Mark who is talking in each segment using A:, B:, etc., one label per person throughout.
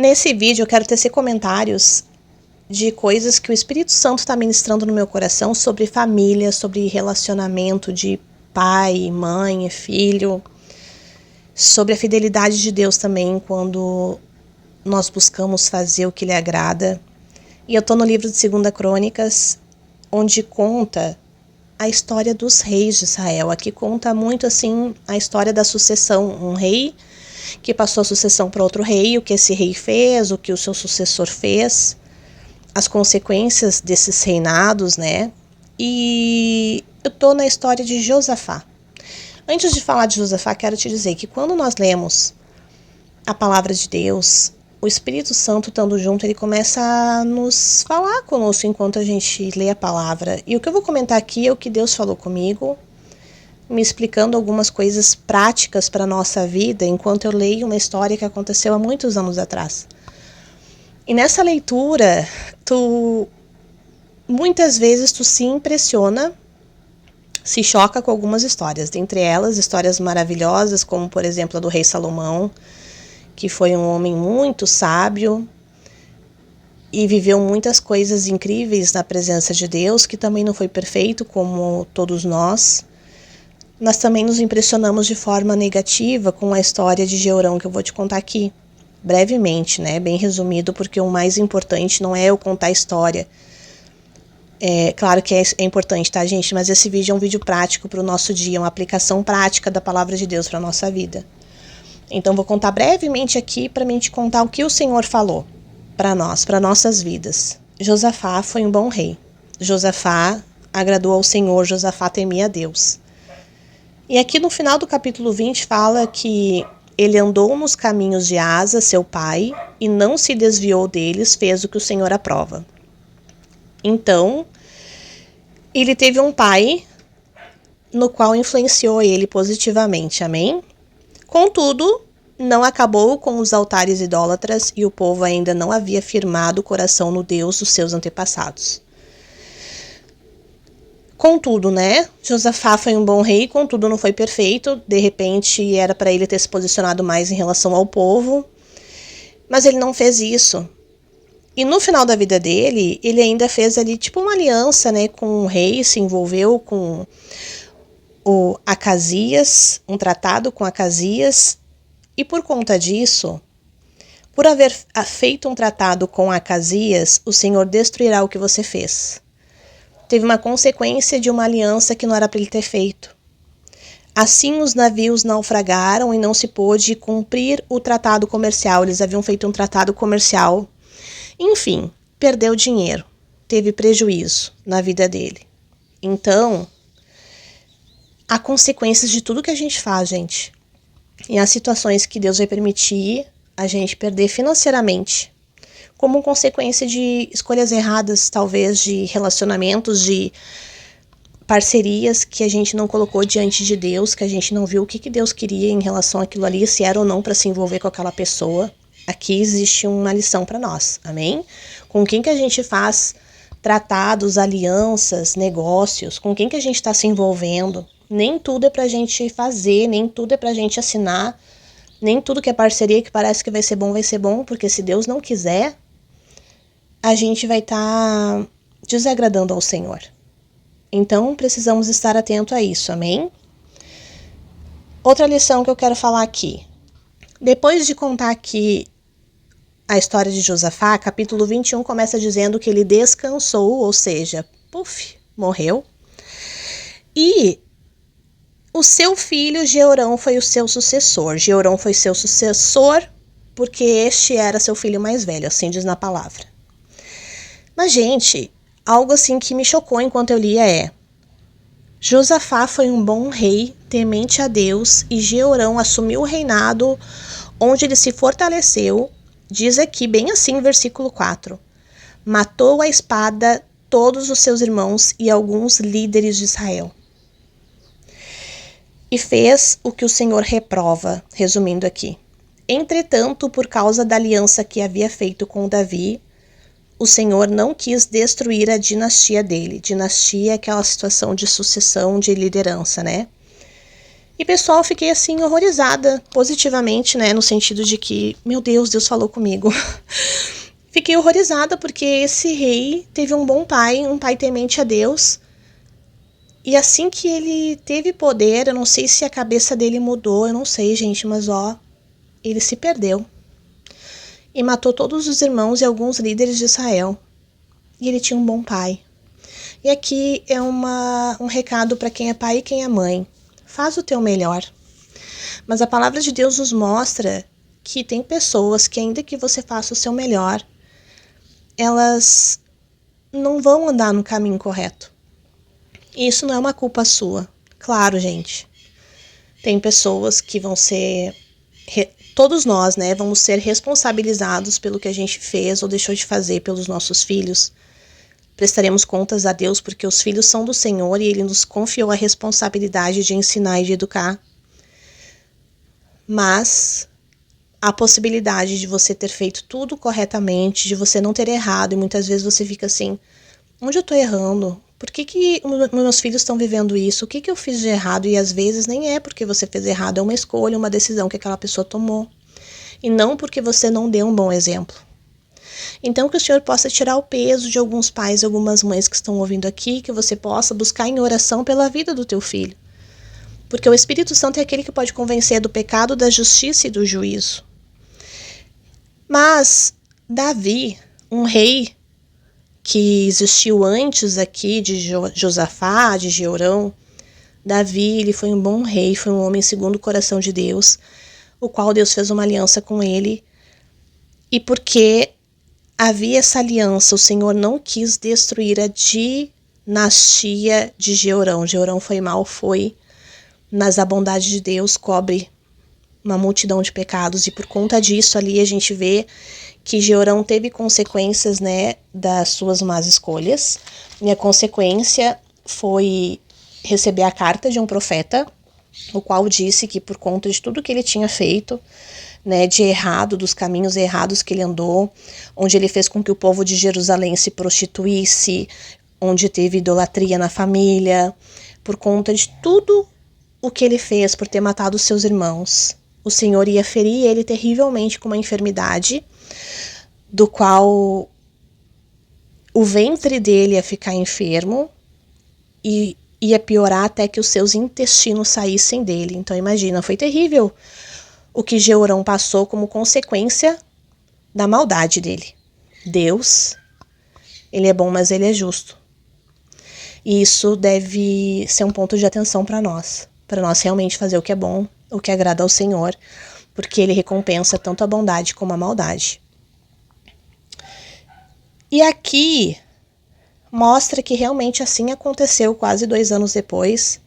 A: Nesse vídeo eu quero tecer comentários de coisas que o Espírito Santo está ministrando no meu coração sobre família, sobre relacionamento de pai, mãe, filho, sobre a fidelidade de Deus também quando nós buscamos fazer o que lhe agrada. E eu estou no livro de 2 Crônicas, onde conta a história dos reis de Israel. Aqui conta muito assim a história da sucessão, um rei que passou a sucessão para outro rei, o que esse rei fez, o que o seu sucessor fez, as consequências desses reinados, né? E eu estou na história de Josafá. Antes de falar de Josafá, quero te dizer que quando nós lemos a palavra de Deus, o Espírito Santo estando junto, ele começa a nos falar conosco enquanto a gente lê a palavra. E o que eu vou comentar aqui é o que Deus falou comigo, me explicando algumas coisas práticas para a nossa vida, enquanto eu leio uma história que aconteceu há muitos anos atrás. E nessa leitura, muitas vezes tu se impressiona, se choca com algumas histórias. Dentre elas, histórias maravilhosas, como por exemplo a do rei Salomão, que foi um homem muito sábio e viveu muitas coisas incríveis na presença de Deus, que também não foi perfeito como todos nós. Nós também nos impressionamos de forma negativa com a história de Jeorão, que eu vou te contar aqui, brevemente, né? Bem resumido, porque o mais importante não é eu contar a história. É claro que é importante, tá, gente? Mas esse vídeo é um vídeo prático para o nosso dia, uma aplicação prática da palavra de Deus para a nossa vida. Então, vou contar brevemente aqui para mim te contar o que o Senhor falou para nós, para nossas vidas. Josafá foi um bom rei. Josafá agradou ao Senhor, Josafá temia a Deus. E aqui no final do capítulo 20 fala que ele andou nos caminhos de Asa, seu pai, e não se desviou deles, fez o que o Senhor aprova. Então, ele teve um pai no qual influenciou ele positivamente, amém? Contudo, não acabou com os altares idólatras e o povo ainda não havia firmado o coração no Deus dos seus antepassados. Contudo, né, Josafá foi um bom rei, contudo não foi perfeito, de repente era para ele ter se posicionado mais em relação ao povo, mas ele não fez isso. E no final da vida dele, ele ainda fez ali tipo uma aliança, né, com o rei, se envolveu com o Acasias, um tratado com Acasias, e por conta disso, por haver feito um tratado com Acasias, o Senhor destruirá o que você fez. Teve uma consequência de uma aliança que não era para ele ter feito. Assim os navios naufragaram e não se pôde cumprir o tratado comercial. Eles haviam feito um tratado comercial. Enfim, perdeu dinheiro, teve prejuízo na vida dele. Então, há consequências de tudo que a gente faz, gente. E há situações que Deus vai permitir a gente perder financeiramente, como consequência de escolhas erradas, talvez, de relacionamentos, de parcerias que a gente não colocou diante de Deus, que a gente não viu o que Deus queria em relação àquilo ali, se era ou não para se envolver com aquela pessoa. Aqui existe uma lição para nós, amém? Com quem que a gente faz tratados, alianças, negócios, com quem que a gente está se envolvendo. Nem tudo é pra gente fazer, nem tudo é pra gente assinar, nem tudo que é parceria que parece que vai ser bom, porque se Deus não quiser, a gente vai estar desagradando ao Senhor. Então, precisamos estar atento a isso, amém? Outra lição que eu quero falar aqui. Depois de contar aqui a história de Josafá, capítulo 21 começa dizendo que ele descansou, ou seja, morreu. E o seu filho Jeorão foi o seu sucessor. Jeorão foi seu sucessor porque este era seu filho mais velho, assim diz na palavra. Mas, gente, algo assim que me chocou enquanto eu lia é: Josafá foi um bom rei, temente a Deus, e Jeorão assumiu o reinado, onde ele se fortaleceu. Diz aqui, bem assim, versículo 4. Matou à espada todos os seus irmãos e alguns líderes de Israel. E fez o que o Senhor reprova, resumindo aqui. Entretanto, por causa da aliança que havia feito com Davi, o Senhor não quis destruir a dinastia dele. Dinastia é aquela situação de sucessão, de liderança, né? E pessoal, fiquei assim horrorizada, positivamente, né, no sentido de que, meu Deus, Deus falou comigo. Fiquei horrorizada porque esse rei teve um bom pai, um pai temente a Deus. E assim que ele teve poder, eu não sei se a cabeça dele mudou, eu não sei, gente, mas ele se perdeu. E matou todos os irmãos e alguns líderes de Israel. E ele tinha um bom pai. E aqui é um recado para quem é pai e quem é mãe. Faz o teu melhor. Mas a palavra de Deus nos mostra que tem pessoas que, ainda que você faça o seu melhor, elas não vão andar no caminho correto. E isso não é uma culpa sua. Claro, gente. Tem pessoas que vão ser... Todos nós, né, vamos ser responsabilizados pelo que a gente fez ou deixou de fazer pelos nossos filhos. Prestaremos contas a Deus porque os filhos são do Senhor e Ele nos confiou a responsabilidade de ensinar e de educar. Mas a possibilidade de você ter feito tudo corretamente, de você não ter errado, e muitas vezes você fica assim, onde eu tô errando? Por que meus filhos estão vivendo isso? O que eu fiz de errado? E às vezes nem é porque você fez errado, é uma escolha, uma decisão que aquela pessoa tomou. E não porque você não deu um bom exemplo. Então que o Senhor possa tirar o peso de alguns pais e algumas mães que estão ouvindo aqui, que você possa buscar em oração pela vida do teu filho. Porque o Espírito Santo é aquele que pode convencer do pecado, da justiça e do juízo. Mas Davi, um rei que existiu antes aqui de Josafá, de Jeorão, Davi, ele foi um bom rei, foi um homem segundo o coração de Deus, o qual Deus fez uma aliança com ele. E porque havia essa aliança, o Senhor não quis destruir a dinastia de Jeorão. Jeorão foi mal, mas a bondade de Deus cobre uma multidão de pecados, e por conta disso ali a gente vê que Jeorão teve consequências, né, das suas más escolhas, e a consequência foi receber a carta de um profeta, o qual disse que por conta de tudo que ele tinha feito, né, de errado, dos caminhos errados que ele andou, onde ele fez com que o povo de Jerusalém se prostituísse, onde teve idolatria na família, por conta de tudo o que ele fez por ter matado os seus irmãos, o Senhor ia ferir ele terrivelmente com uma enfermidade, do qual o ventre dele ia ficar enfermo e ia piorar até que os seus intestinos saíssem dele. Então imagina, foi terrível o que Jeorão passou como consequência da maldade dele. Deus, ele é bom, mas ele é justo. E isso deve ser um ponto de atenção para nós realmente fazer o que é bom, o que agrada ao Senhor, porque ele recompensa tanto a bondade como a maldade. E aqui mostra que realmente assim aconteceu quase 2 anos depois.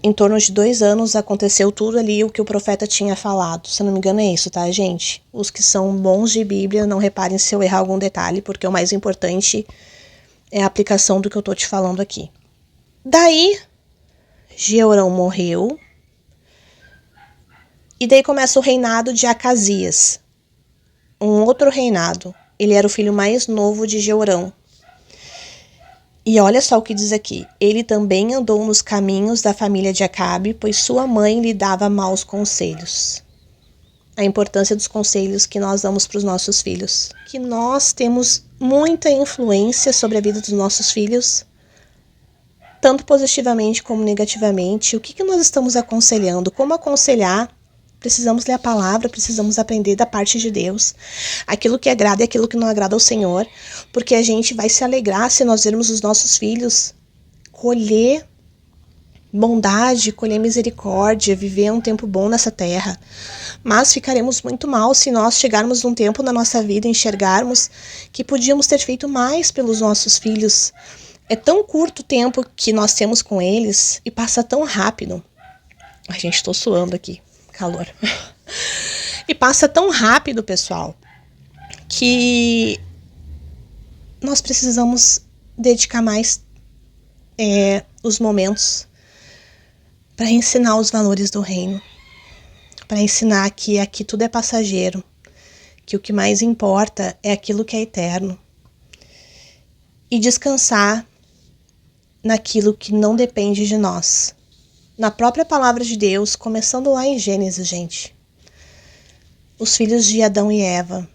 A: Em torno de 2 anos aconteceu tudo ali o que o profeta tinha falado. Se não me engano é isso, tá, gente? Os que são bons de Bíblia, não reparem se eu errar algum detalhe, porque o mais importante é a aplicação do que eu tô te falando aqui. Daí, Jeorão morreu. E daí começa o reinado de Acasias. Um outro reinado. Ele era o filho mais novo de Jeorão. E olha só o que diz aqui. Ele também andou nos caminhos da família de Acabe, pois sua mãe lhe dava maus conselhos. A importância dos conselhos que nós damos para os nossos filhos. Que nós temos muita influência sobre a vida dos nossos filhos, tanto positivamente como negativamente. O que nós estamos aconselhando? Como aconselhar? Precisamos ler a palavra, precisamos aprender da parte de Deus, aquilo que agrada e aquilo que não agrada ao Senhor, porque a gente vai se alegrar se nós vermos os nossos filhos colher bondade, colher misericórdia, viver um tempo bom nessa terra. Mas ficaremos muito mal se nós chegarmos num tempo na nossa vida e enxergarmos que podíamos ter feito mais pelos nossos filhos. É tão curto o tempo que nós temos com eles e passa tão rápido. A gente, estou suando aqui. Calor. E passa tão rápido, pessoal, que nós precisamos dedicar mais os momentos para ensinar os valores do reino, para ensinar que aqui tudo é passageiro, que o que mais importa é aquilo que é eterno, e descansar naquilo que não depende de nós, na própria palavra de Deus, começando lá em Gênesis, gente. Os filhos de Adão e Eva.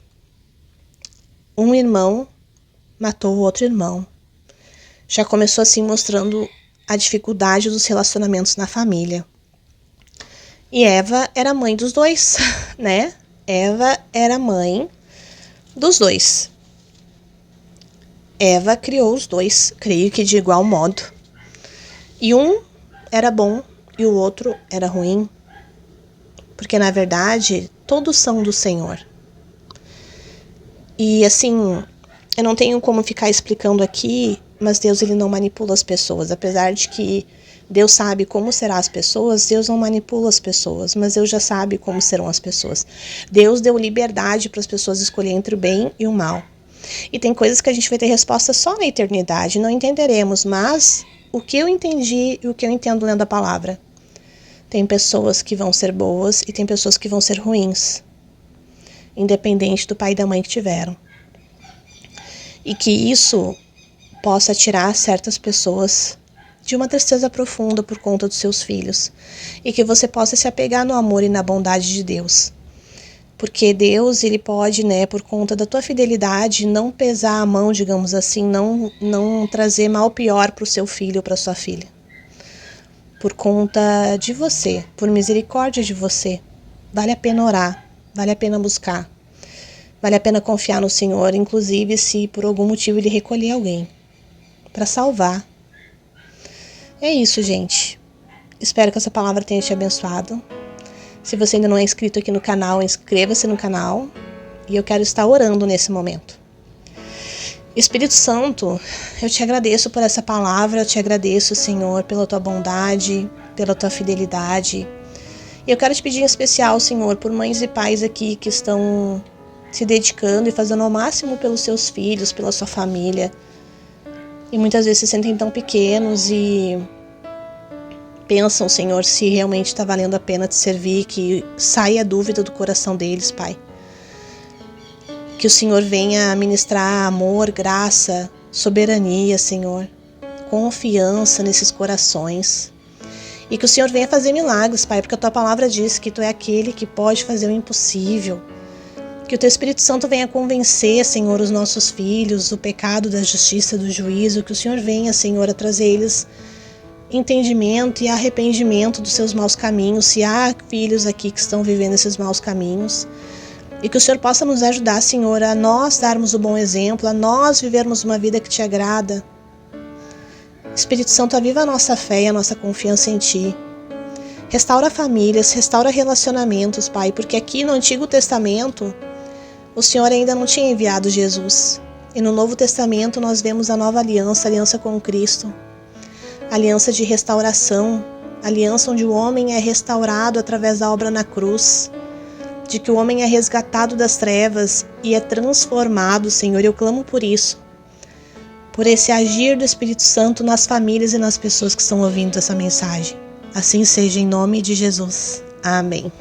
A: Um irmão matou o outro irmão. Já começou assim mostrando a dificuldade dos relacionamentos na família. E Eva era mãe dos dois, né? Eva era mãe dos dois. Eva criou os dois, creio que de igual modo. E um era bom e o outro era ruim. Porque, na verdade, todos são do Senhor. E, assim, eu não tenho como ficar explicando aqui, mas Deus, ele não manipula as pessoas. Apesar de que Deus sabe como serão as pessoas, Deus não manipula as pessoas, mas Deus já sabe como serão as pessoas. Deus deu liberdade para as pessoas escolherem entre o bem e o mal. E tem coisas que a gente vai ter resposta só na eternidade, não entenderemos, mas o que eu entendi e o que eu entendo lendo a palavra. Tem pessoas que vão ser boas e tem pessoas que vão ser ruins, independente do pai e da mãe que tiveram. E que isso possa tirar certas pessoas de uma tristeza profunda por conta dos seus filhos. E que você possa se apegar no amor e na bondade de Deus. Porque Deus, ele pode, né, por conta da tua fidelidade, não pesar a mão, digamos assim, não trazer mal pior para o seu filho ou para sua filha. Por conta de você, por misericórdia de você. Vale a pena orar, vale a pena buscar. Vale a pena confiar no Senhor, inclusive se por algum motivo ele recolher alguém para salvar. É isso, gente. Espero que essa palavra tenha te abençoado. Se você ainda não é inscrito aqui no canal, inscreva-se no canal. E eu quero estar orando nesse momento. Espírito Santo, eu te agradeço por essa palavra. Eu te agradeço, Senhor, pela tua bondade, pela tua fidelidade. E eu quero te pedir em especial, Senhor, por mães e pais aqui que estão se dedicando e fazendo ao máximo pelos seus filhos, pela sua família. E muitas vezes se sentem tão pequenos e pensam, Senhor, se realmente está valendo a pena te servir, que saia a dúvida do coração deles, Pai. Que o Senhor venha ministrar amor, graça, soberania, Senhor, confiança nesses corações. E que o Senhor venha fazer milagres, Pai, porque a tua palavra diz que tu é aquele que pode fazer o impossível. Que o teu Espírito Santo venha convencer, Senhor, os nossos filhos, do pecado, da justiça, do juízo. Que o Senhor venha, Senhor, a trazer eles entendimento e arrependimento dos seus maus caminhos, se há filhos aqui que estão vivendo esses maus caminhos. E que o Senhor possa nos ajudar, Senhor, a nós darmos o bom exemplo, a nós vivermos uma vida que te agrada. Espírito Santo, aviva a nossa fé e a nossa confiança em Ti. Restaura famílias, restaura relacionamentos, Pai, porque aqui no Antigo Testamento o Senhor ainda não tinha enviado Jesus. E no Novo Testamento nós vemos a nova aliança, a aliança com Cristo. Aliança de restauração, aliança onde o homem é restaurado através da obra na cruz, de que o homem é resgatado das trevas e é transformado, Senhor. Eu clamo por isso, por esse agir do Espírito Santo nas famílias e nas pessoas que estão ouvindo essa mensagem. Assim seja, em nome de Jesus. Amém.